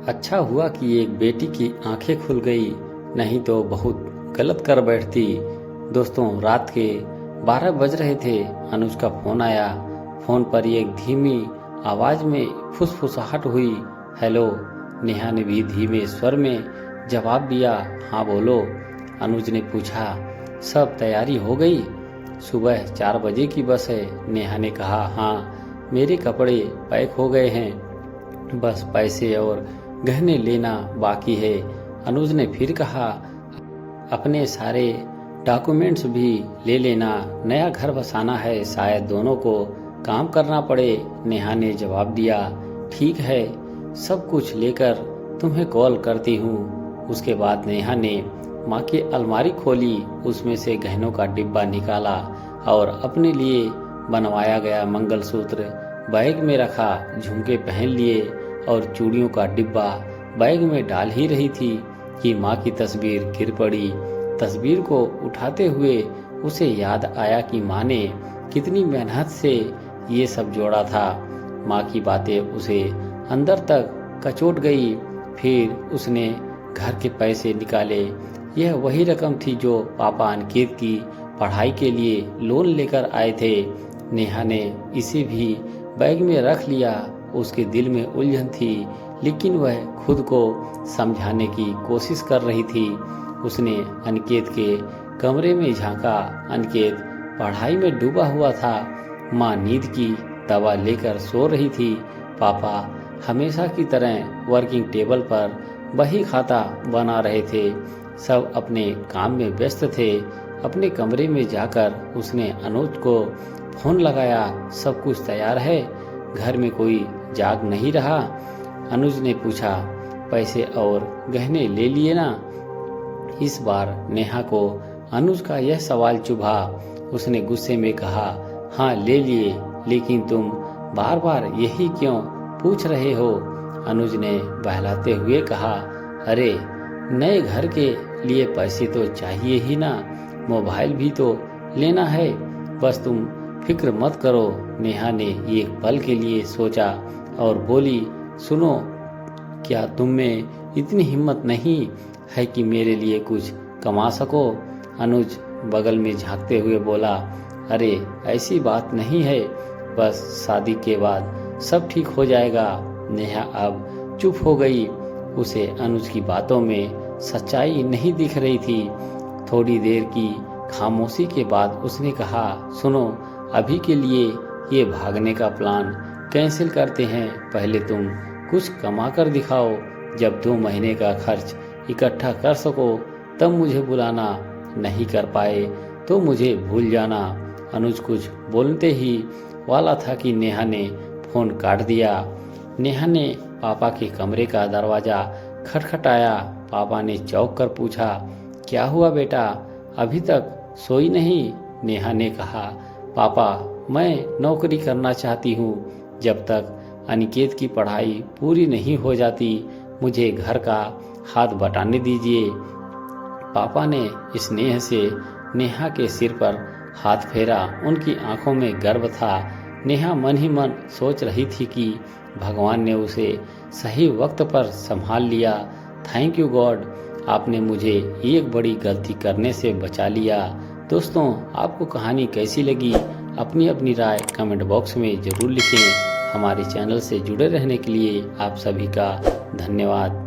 अच्छा हुआ कि एक बेटी की आंखें खुल गई, नहीं तो बहुत गलत कर बैठती। दोस्तों, रात के 12 बज रहे थे। अनुज का फोन आया। फोन पर एक धीमी आवाज में फुसफुसाहट हुई। हेलो। नेहा ने भी धीमे स्वर में जवाब दिया। हाँ बोलो। अनुज ने पूछा, सब तैयारी हो गई? सुबह 4 बजे की बस है। नेहा ने कहा। हाँ, मेरे कपड़े पैक हो गए हैं, बस पैसे और गहने लेना बाकी है। अनुज ने फिर कहा, अपने सारे डॉक्यूमेंट्स भी ले लेना, नया घर बसाना है, शायद दोनों को काम करना पड़े। नेहा ने जवाब दिया, ठीक है, सब कुछ लेकर तुम्हें कॉल करती हूँ। उसके बाद नेहा ने माँ की अलमारी खोली, उसमें से गहनों का डिब्बा निकाला और अपने लिए बनवाया गया मंगलसूत्र बैग में रखा। झुमके पहन लिए और चूड़ियों का डिब्बा बैग में डाल ही रही थी कि माँ की तस्वीर गिर पड़ी। तस्वीर को उठाते हुए उसे याद आया कि माँ ने कितनी मेहनत से ये सब जोड़ा था। माँ की बातें उसे अंदर तक कचोट गई। फिर उसने घर के पैसे निकाले। यह वही रकम थी जो पापा अंकित की पढ़ाई के लिए लोन लेकर आए थे। नेहा ने इसे भी बैग में रख लिया। उसके दिल में उलझन थी, लेकिन वह खुद को समझाने की कोशिश कर रही थी। उसने अनिकेत के कमरे में झांका। अनिकेत पढ़ाई में डूबा हुआ था। माँ नींद की दवा लेकर सो रही थी। पापा हमेशा की तरह वर्किंग टेबल पर बही खाता बना रहे थे। सब अपने काम में व्यस्त थे। अपने कमरे में जाकर उसने अनुज को फोन लगाया। सब कुछ तैयार है? घर में कोई जाग नहीं रहा? अनुज ने पूछा। पैसे और गहने ले लिए ना? इस बार नेहा को अनुज का यह सवाल चुभा। उसने गुस्से में कहा, हाँ ले लिए, लेकिन तुम बार बार यही क्यों पूछ रहे हो? अनुज ने बहलाते हुए कहा, अरे नए घर के लिए पैसे तो चाहिए ही ना, मोबाइल भी तो लेना है, बस तुम फिक्र मत करो। नेहा ने एक पल के लिए सोचा और बोली, सुनो, क्या तुम में इतनी हिम्मत नहीं है कि मेरे लिए कुछ कमा सको? अनुज बगल में झांकते हुए बोला, अरे ऐसी बात नहीं है, बस शादी के बाद सब ठीक हो जाएगा। नेहा अब चुप हो गई। उसे अनुज की बातों में सच्चाई नहीं दिख रही थी। थोड़ी देर की खामोशी के बाद उसने कहा, सुनो, अभी के लिए ये भागने का प्लान कैंसिल करते हैं। पहले तुम कुछ कमा कर दिखाओ। जब 2 महीने का खर्च इकट्ठा कर सको तब मुझे बुलाना। नहीं कर पाए तो मुझे भूल जाना। अनुज कुछ बोलते ही वाला था कि नेहा ने फोन काट दिया। नेहा ने पापा के कमरे का दरवाजा खटखटाया। पापा ने चौंक कर पूछा, क्या हुआ बेटा, अभी तक सोई नहीं? नेहा ने कहा, पापा मैं नौकरी करना चाहती हूँ। जब तक अनिकेत की पढ़ाई पूरी नहीं हो जाती मुझे घर का हाथ बटाने दीजिए। पापा ने स्नेह से नेहा के सिर पर हाथ फेरा। उनकी आंखों में गर्व था। नेहा मन ही मन सोच रही थी कि भगवान ने उसे सही वक्त पर संभाल लिया। थैंक यू गॉड, आपने मुझे एक बड़ी गलती करने से बचा लिया। दोस्तों, आपको कहानी कैसी लगी? अपनी अपनी राय कमेंट बॉक्स में ज़रूर लिखें। हमारे चैनल से जुड़े रहने के लिए आप सभी का धन्यवाद।